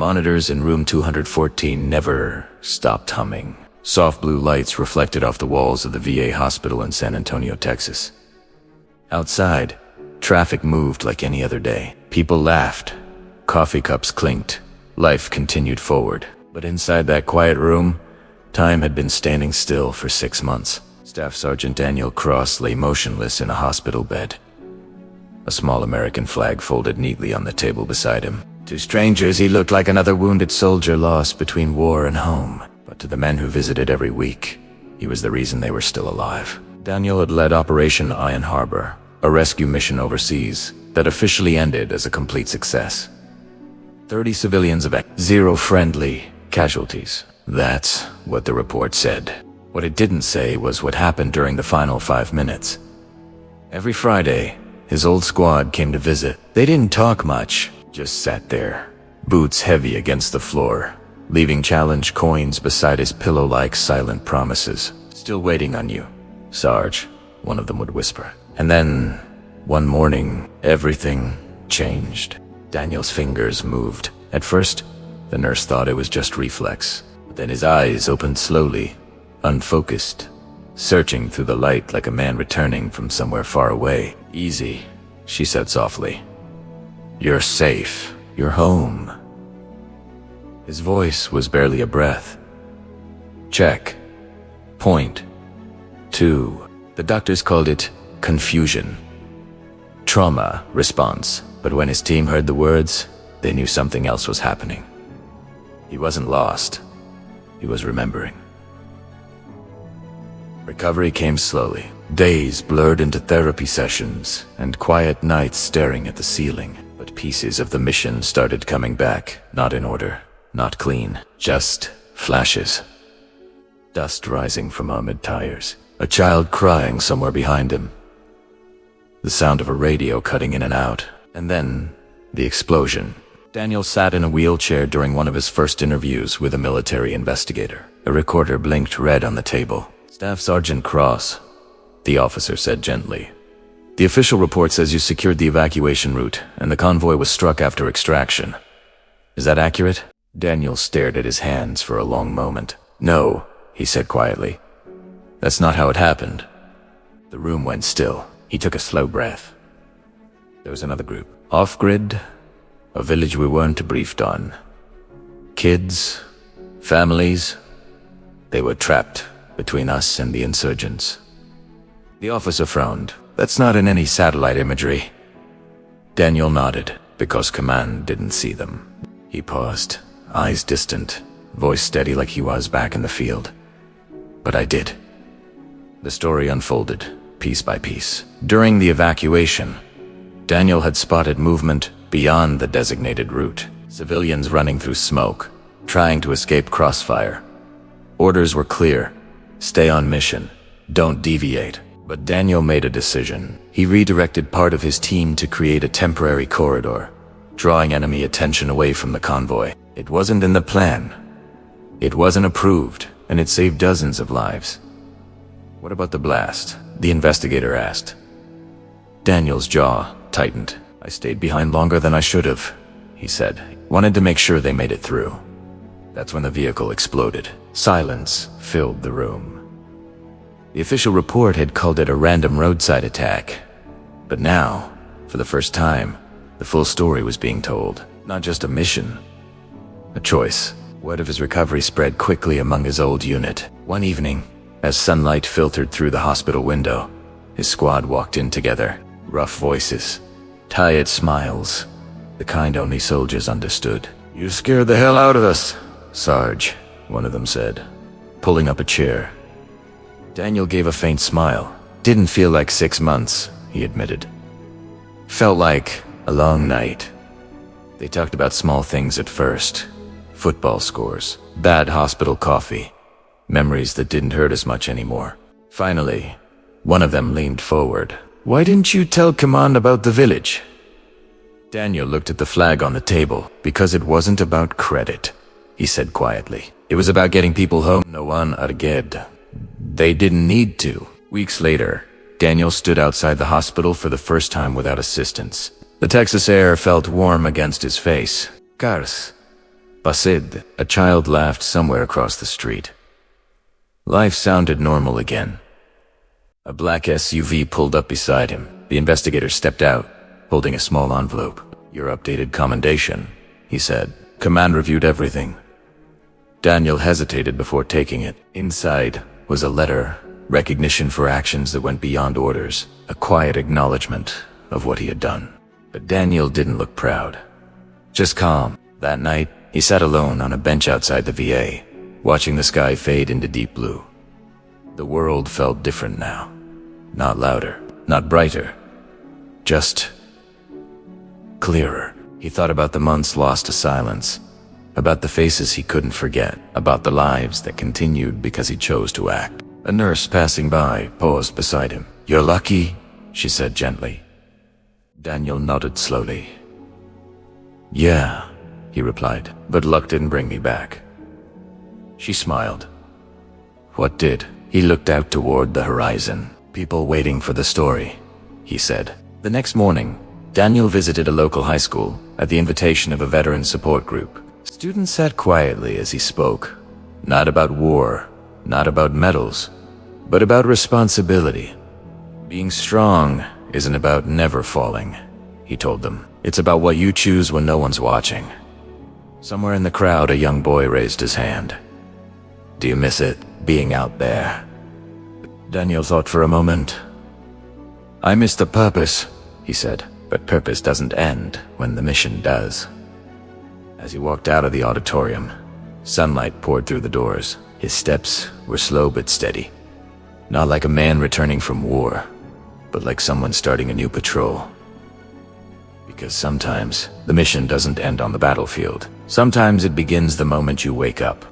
monitors in room 214 never stopped humming. Soft blue lights reflected off the walls of the VA hospital in San Antonio, Texas. Outside, traffic moved like any other day. People laughed. Coffee cups clinked. Life continued forward. But inside that quiet room, time had been standing still for 6 months. Staff Sergeant Daniel Cross lay motionless in a hospital bed. A small American flag folded neatly on the table beside him. To strangers, he looked like another wounded soldier lost between war and home. But to the men who visited every week, he was the reason they were still alive. Daniel had led Operation Iron Harbor, a rescue mission overseas that officially ended as a complete success. 30 civilians evacuated, 0 friendly casualties. That's what the report said. What it didn't say was what happened during the final 5 minutes. Every Friday, his old squad came to visit. They didn't talk much, just sat there, boots heavy against the floor, leaving challenge coins beside his pillow like silent promises. Still waiting on you, Sarge, one of them would whisper. And then, one morning, everything changed. Daniel's fingers moved. At first, the nurse thought it was just reflex. But then his eyes opened slowly, unfocused, searching through the light like a man returning from somewhere far away. Easy, she said softly. You're safe. You're home. His voice was barely a breath. Check. Point. 2. The doctors called it confusion. Trauma response. But when his team heard the words, they knew something else was happening. He wasn't lost. He was remembering. Recovery came slowly. Days blurred into therapy sessions and quiet nights staring at the ceiling. But pieces of the mission started coming back, not in order, not clean, just flashes. Dust rising from armored tires. A child crying somewhere behind him. The sound of a radio cutting in and out. And then, the explosion. Daniel sat in a wheelchair during one of his first interviews with a military investigator. A recorder blinked red on the table. Staff Sergeant Cross, the officer said gently. The official report says you secured the evacuation route, and the convoy was struck after extraction. Is that accurate? Daniel stared at his hands for a long moment. No, he said quietly. That's not how it happened. The room went still. He took a slow breath. There was another group. Off-grid, a village we weren't briefed on. Kids, families, they were trapped between us and the insurgents. The officer frowned. That's not in any satellite imagery. Daniel nodded, because command didn't see them. He paused, eyes distant, voice steady like he was back in the field. But I did. The story unfolded, piece by piece. During the evacuation, Daniel had spotted movement beyond the designated route. Civilians running through smoke, trying to escape crossfire. Orders were clear. Stay on mission. Don't deviate. But Daniel made a decision. He redirected part of his team to create a temporary corridor, drawing enemy attention away from the convoy. It wasn't in the plan. It wasn't approved, and it saved dozens of lives. What about the blast? The investigator asked. Daniel's jaw tightened. I stayed behind longer than I should have, he said. Wanted to make sure they made it through. That's when the vehicle exploded. Silence filled the room. The official report had called it a random roadside attack. But now, for the first time, the full story was being told. Not just a mission, a choice. Word of his recovery spread quickly among his old unit. One evening, as sunlight filtered through the hospital window, his squad walked in together. Rough voices, tired smiles, the kind only soldiers understood. You scared the hell out of us, Sarge, one of them said, pulling up a chair. Daniel gave a faint smile. Didn't feel like 6 months, he admitted. Felt like a long night. They talked about small things at first. Football scores, bad hospital coffee, memories that didn't hurt as much anymore. Finally, one of them leaned forward. Why didn't you tell command about the village? Daniel looked at the flag on the table. Because it wasn't about credit, he said quietly. It was about getting people home. No one arged. They didn't need to. Weeks later, Daniel stood outside the hospital for the first time without assistance. The Texas air felt warm against his face. Cars. Basid, a child, laughed somewhere across the street. Life sounded normal again. A black SUV pulled up beside him. The investigator stepped out, holding a small envelope. "Your updated commendation," he said. "Command reviewed everything." Daniel hesitated before taking it. Inside was a letter, recognition for actions that went beyond orders, a quiet acknowledgement of what he had done. But Daniel didn't look proud, just calm. That night, he sat alone on a bench outside the VA, watching the sky fade into deep blue. The world felt different now. Not louder, not brighter, just clearer. He thought about the months lost to silence, about the faces he couldn't forget, about the lives that continued because he chose to act. A nurse passing by paused beside him. "You're lucky," she said gently. Daniel nodded slowly. "Yeah," he replied, "but luck didn't bring me back." She smiled. "What did?" He looked out toward the horizon. "People waiting for the story," he said. The next morning, Daniel visited a local high school at the invitation of a veteran support group. Students sat quietly as he spoke, not about war, not about medals, but about responsibility. "Being strong isn't about never falling," he told them. "It's about what you choose when no one's watching." Somewhere in the crowd, a young boy raised his hand. "Do you miss it, being out there?" Daniel thought for a moment. "I miss the purpose," he said, "but purpose doesn't end when the mission does." As he walked out of the auditorium, sunlight poured through the doors. His steps were slow but steady. Not like a man returning from war, but like someone starting a new patrol. Because sometimes the mission doesn't end on the battlefield. Sometimes it begins the moment you wake up.